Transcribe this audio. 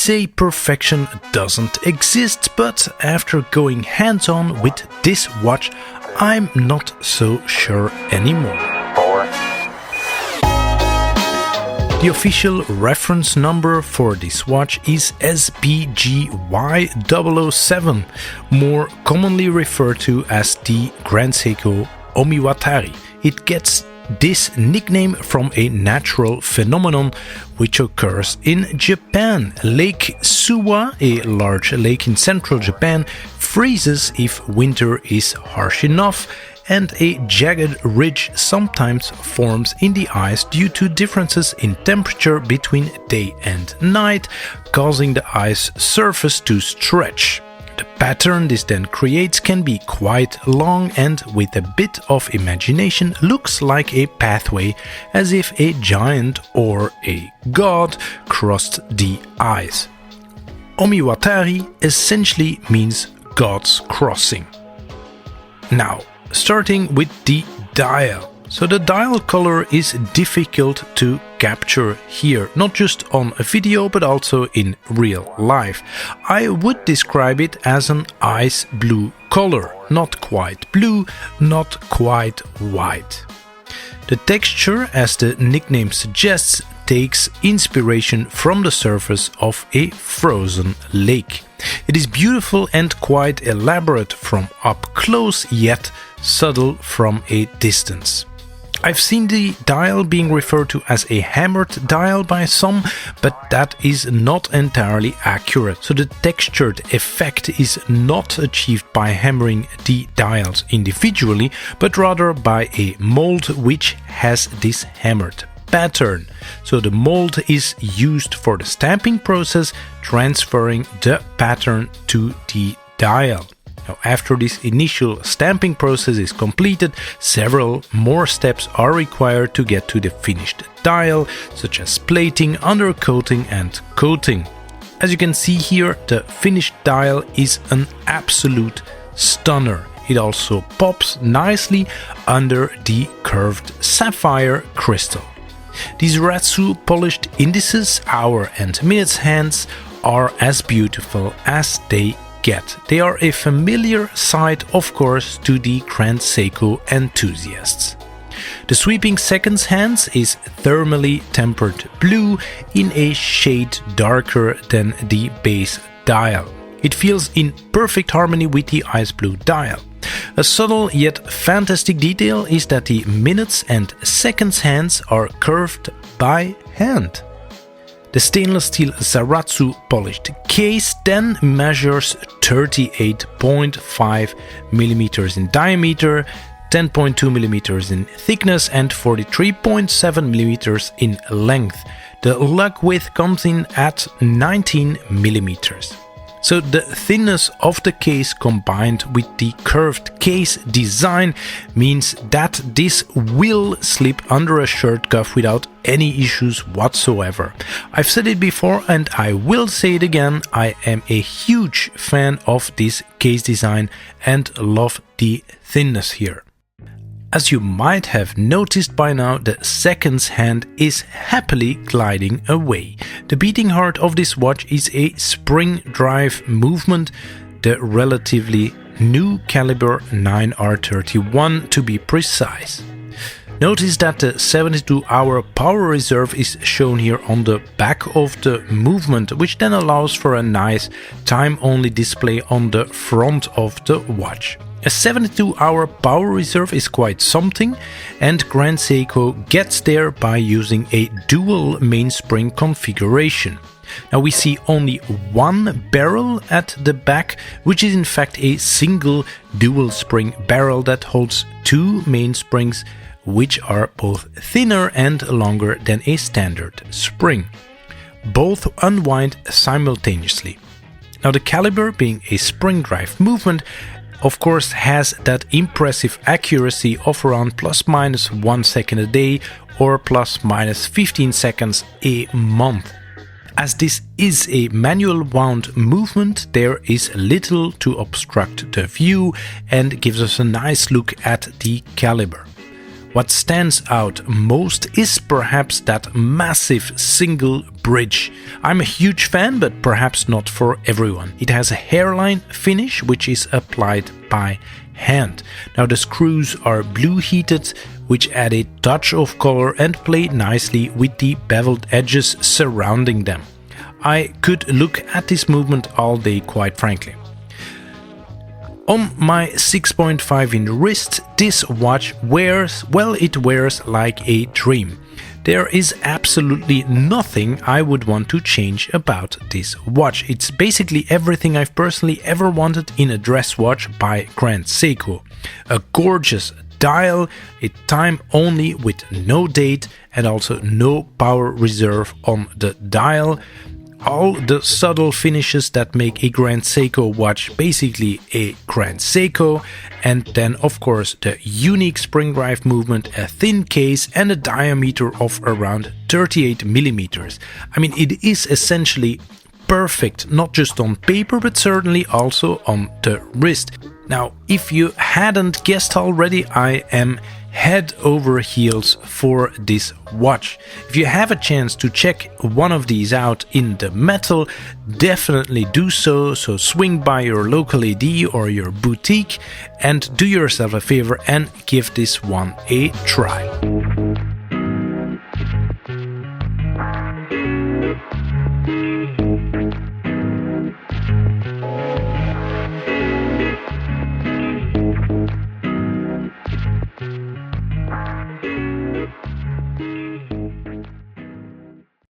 say perfection doesn't exist, but after going hands-on with this watch, I'm not so sure anymore. 4. The official reference number for this watch is SBGY007, more commonly referred to as the Grand Seiko Omiwatari. It gets this nickname from a natural phenomenon which occurs in Japan. Lake Suwa, a large lake in central Japan, freezes if winter is harsh enough, and a jagged ridge sometimes forms in the ice due to differences in temperature between day and night, causing the ice surface to stretch. The pattern this then creates can be quite long and, with a bit of imagination, looks like a pathway, as if a giant or a god crossed the ice. Omiwatari essentially means God's crossing. Now, starting with the dial. So the dial color is difficult to capture here, not just on a video but also in real life. I would describe it as an ice blue color, not quite blue, not quite white. The texture, as the nickname suggests, takes inspiration from the surface of a frozen lake. It is beautiful and quite elaborate from up close, yet subtle from a distance. I've seen the dial being referred to as a hammered dial by some, but that is not entirely accurate. So the textured effect is not achieved by hammering the dials individually, but rather by a mold which has this hammered pattern. So the mold is used for the stamping process, transferring the pattern to the dial. Now, after this initial stamping process is completed, several more steps are required to get to the finished dial, such as plating, undercoating and coating. As you can see here, the finished dial is an absolute stunner. It also pops nicely under the curved sapphire crystal. These Ratsu polished indices, hour and minutes hands are as beautiful as they get. They are a familiar sight, of course, to the Grand Seiko enthusiasts. The sweeping seconds hands is thermally tempered blue in a shade darker than the base dial. It feels in perfect harmony with the ice blue dial. A subtle yet fantastic detail is that the minutes and seconds hands are curved by hand. The stainless steel Zaratsu polished case then measures 38.5 mm in diameter, 10.2 mm in thickness and 43.7 mm in length. The lug width comes in at 19 mm. So the thinness of the case combined with the curved case design means that this will slip under a shirt cuff without any issues whatsoever. I've said it before and I will say it again, I am a huge fan of this case design and love the thinness here. As you might have noticed by now, the seconds hand is happily gliding away. The beating heart of this watch is a spring drive movement, the relatively new caliber 9R31 to be precise. Notice that the 72-hour power reserve is shown here on the back of the movement, which then allows for a nice time-only display on the front of the watch. A 72-hour power reserve is quite something, and Grand Seiko gets there by using a dual mainspring configuration. Now we see only one barrel at the back, which is in fact a single dual spring barrel that holds two mainsprings, which are both thinner and longer than a standard spring. Both unwind simultaneously. Now the caliber, being a spring drive movement, of course has that impressive accuracy of around ±1 second a day or ±15 seconds a month. As this is a manual wound movement, there is little to obstruct the view and gives us a nice look at the caliber. What stands out most is perhaps that massive single bridge. I'm a huge fan, but perhaps not for everyone. It has a hairline finish which is applied by hand. Now the screws are blue heated, which add a touch of color and play nicely with the beveled edges surrounding them. I could look at this movement all day, quite frankly. On my 6.5-inch wrist, this watch wears, well, it wears like a dream. There is absolutely nothing I would want to change about this watch. It's basically everything I've personally ever wanted in a dress watch by Grand Seiko. A gorgeous dial, a time only with no date and also no power reserve on the dial. All the subtle finishes that make a Grand Seiko watch basically a Grand Seiko, and then of course the unique spring drive movement, a thin case and a diameter of around 38 millimeters. I mean, it is essentially perfect, not just on paper but certainly also on the wrist. Now, if you hadn't guessed already, I am head over heels for this watch. If you have a chance to check one of these out in the metal, definitely do so. So swing by your local AD or your boutique and do yourself a favor and give this one a try.